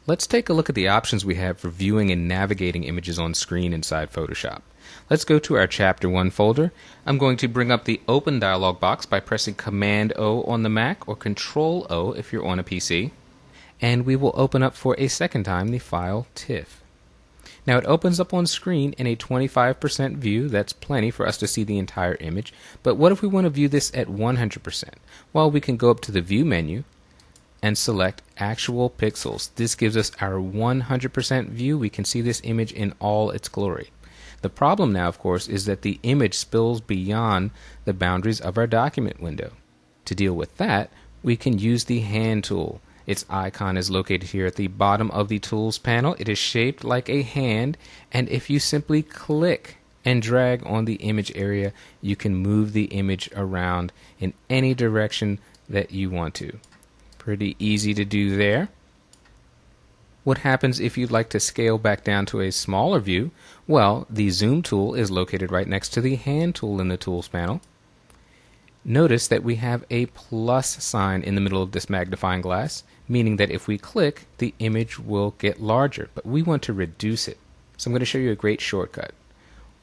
Let's take a look at the options we have for viewing and navigating images on screen inside Photoshop. Let's go to our Chapter 1 folder. I'm going to bring up the Open dialog box by pressing Command-O on the Mac or Control-O if you're on a PC. And we will open up for a second time the file TIFF. Now it opens up on screen in a 25% view. That's plenty for us to see the entire image. But what if we want to view this at 100%? Well, we can go up to the View menu and select Actual Pixels. This gives us our 100% view. We can see this image in all its glory. The problem now, of course, is that the image spills beyond the boundaries of our document window. To deal with that, we can use the Hand tool. Its icon is located here at the bottom of the Tools panel. It is shaped like a hand, and if you simply click and drag on the image area, you can move the image around in any direction that you want to. Pretty easy to do there. What happens if you'd like to scale back down to a smaller view? Well, the Zoom tool is located right next to the Hand tool in the Tools panel. Notice that we have a plus sign in the middle of this magnifying glass, meaning that if we click, the image will get larger, but we want to reduce it. So I'm going to show you a great shortcut.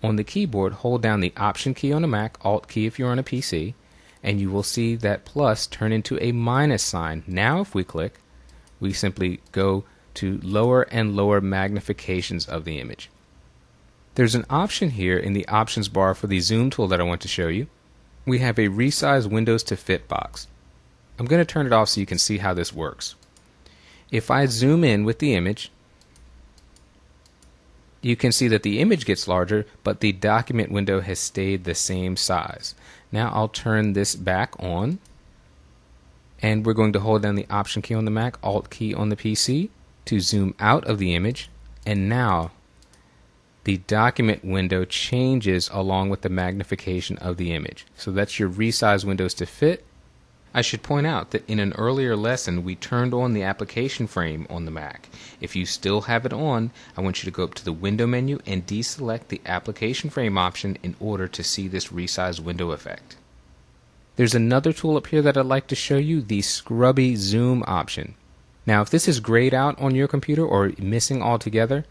On the keyboard, hold down the Option key on a Mac, Alt key if you're on a PC, and you will see that plus turn into a minus sign. Now if we click, we simply go to lower and lower magnifications of the image. There's an option here in the options bar for the Zoom tool that I want to show you. We have a Resize Windows to Fit box. I'm going to turn it off so you can see how this works. If I zoom in with the image, you can see that the image gets larger, but the document window has stayed the same size. Now I'll turn this back on, and we're going to hold down the Option key on the Mac, Alt key on the PC to zoom out of the image, and now the document window changes along with the magnification of the image. So that's your Resize Windows to Fit. I should point out that in an earlier lesson we turned on the application frame on the Mac. If you still have it on, I want you to go up to the Window menu and deselect the application frame option in order to see this Resize Window effect. There's another tool up here that I'd like to show you, the Scrubby Zoom option. Now if this is grayed out on your computer or missing altogether,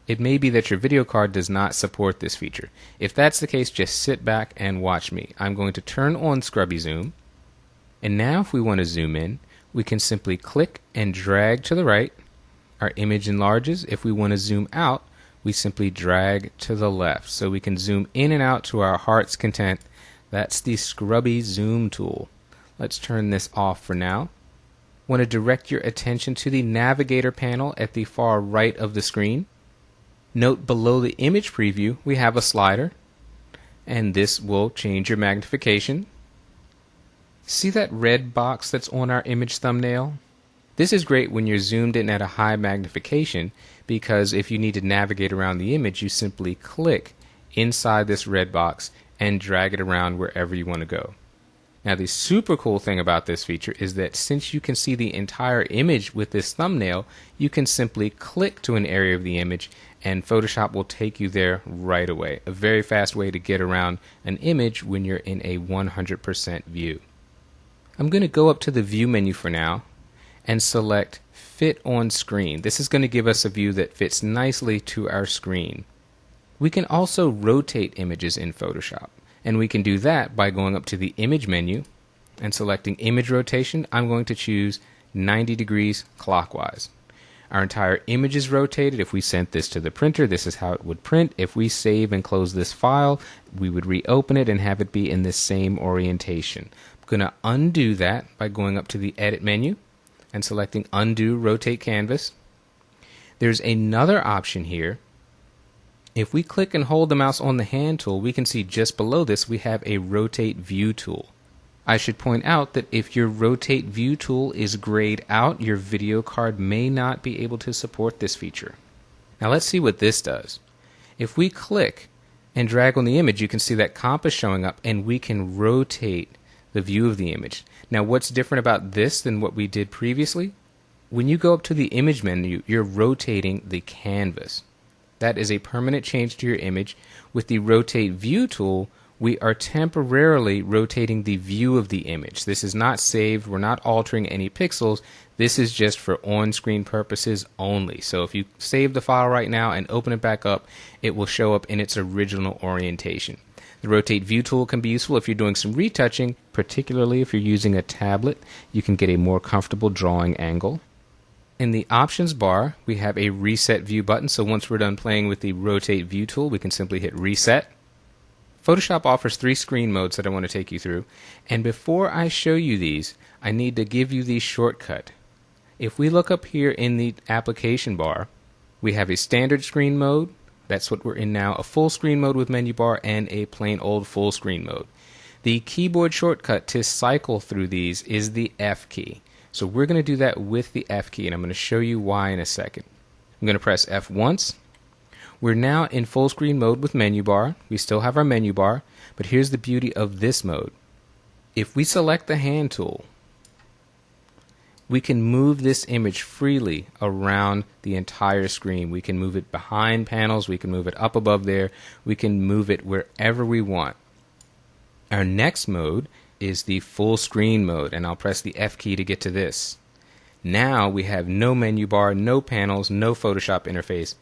it may be that your video card does not support this feature. If that's the case, just sit back and watch me. I'm going to turn on Scrubby Zoom. And now if we want to zoom in, we can simply click and drag to the right. Our image enlarges. If we want to zoom out, we simply drag to the left. So we can zoom in and out to our heart's content. That's the Scrubby Zoom tool. Let's turn this off for now. Want to direct your attention to the Navigator panel at the far right of the screen. Note below the image preview we have a slider, and this will change your magnification. See that red box that's on our image thumbnail? This is great when you're zoomed in at a high magnification, because if you need to navigate around the image, you simply click inside this red box and drag it around wherever you want to go. Now the super cool thing about this feature is that since you can see the entire image with this thumbnail, you can simply click to an area of the image and Photoshop will take you there right away. A very fast way to get around an image when you're in a 100% view. I'm going to go up to the View menu for now and select Fit on Screen. This is going to give us a view that fits nicely to our screen. We can also rotate images in Photoshop, and we can do that by going up to the Image menu and selecting Image Rotation. I'm going to choose 90 degrees clockwise. Our entire image is rotated. If we sent this to the printer, this is how it would print. If we save and close this file, we would reopen it and have it be in the same orientation. I'm going to undo that by going up to the Edit menu and selecting Undo Rotate Canvas. There's another option here. If we click and hold the mouse on the Hand tool, we can see just below this we have a Rotate View tool. I should point out that if your Rotate View tool is grayed out, your video card may not be able to support this feature. Now let's see what this does. If we click and drag on the image, you can see that compass showing up, and we can rotate the view of the image. Now what's different about this than what we did previously? When you go up to the Image menu, you're rotating the canvas. That is a permanent change to your image. With the Rotate View tool, we are temporarily rotating the view of the image. This is not saved. We're not altering any pixels. This is just for on-screen purposes only. So if you save the file right now and open it back up, it will show up in its original orientation. The rotate view tool can be useful if you're doing some retouching, particularly if you're using a tablet. You can get a more comfortable drawing angle. In the options bar, we have a reset view button. So once we're done playing with the rotate view tool, we can simply hit reset. Photoshop offers 3 screen modes that I want to take you through, and before I show you these, I need to give you the shortcut. If we look up here in the application bar, we have a standard screen mode, that's what we're in now, a full screen mode with menu bar, and a plain old full screen mode. The keyboard shortcut to cycle through these is the F key. So we're going to do that with the F key, and I'm going to show you why in a second. I'm going to press F once. We're now in full screen mode with menu bar. We still have our menu bar, but here's the beauty of this mode. If we select the hand tool, we can move this image freely around the entire screen. We can move it behind panels, we can move it up above there, we can move it wherever we want. Our next mode is the full screen mode, and I'll press the F key to get to this. Now we have no menu bar, no panels, no Photoshop interface.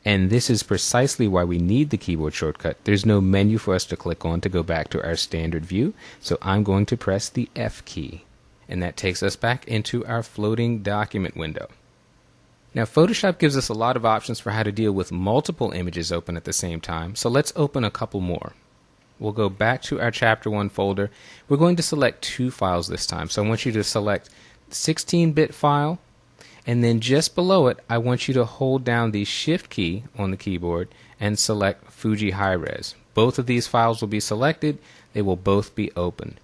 And this is precisely why we need the keyboard shortcut. There's no menu for us to click on to go back to our standard view, so I'm going to press the F key. And that takes us back into our floating document window. Now Photoshop gives us a lot of options for how to deal with multiple images open at the same time, so let's open a couple more. We'll go back to our Chapter 1 folder. We're going to select 2 files this time, so I want you to select the 16-bit file, and then just below it, I want you to hold down the Shift key on the keyboard and select Fuji High-Res. Both of these files will be selected. They will both be opened.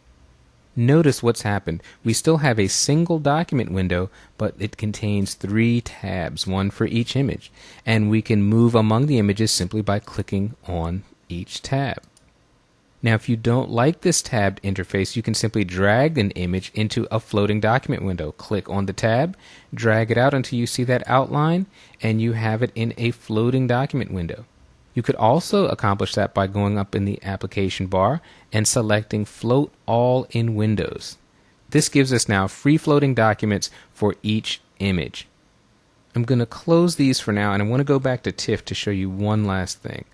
Notice what's happened. We still have a single document window, but it contains 3 tabs, one for each image. And we can move among the images simply by clicking on each tab. Now, if you don't like this tabbed interface, you can simply drag an image into a floating document window. Click on the tab, drag it out until you see that outline, and you have it in a floating document window. You could also accomplish that by going up in the application bar and selecting Float All in Windows. This gives us now free floating documents for each image. I'm going to close these for now, and I want to go back to TIFF to show you one last thing.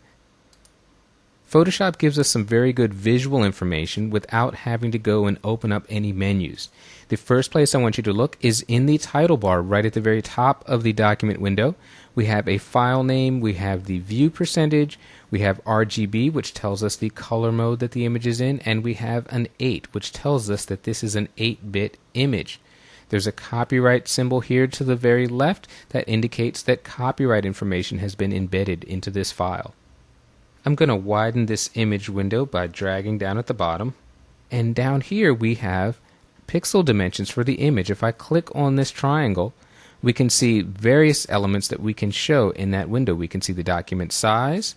Photoshop gives us some very good visual information without having to go and open up any menus. The first place I want you to look is in the title bar right at the very top of the document window. We have a file name, we have the view percentage, we have RGB, which tells us the color mode that the image is in, and we have an 8, which tells us that this is an 8-bit image. There's a copyright symbol here to the very left that indicates that copyright information has been embedded into this file. I'm going to widen this image window by dragging down at the bottom, and down here we have pixel dimensions for the image. If I click on this triangle, we can see various elements that we can show in that window. We can see the document size,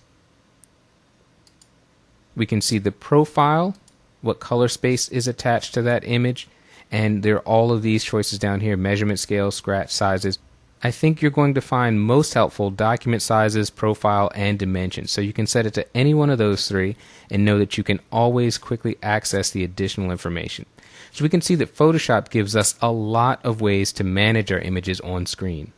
we can see the profile, what color space is attached to that image, and there are all of these choices down here: measurement scale, scratch sizes. I think you're going to find most helpful document sizes, profile, and dimensions. So you can set it to any one of those 3 and know that you can always quickly access the additional information. So we can see that Photoshop gives us a lot of ways to manage our images on screen.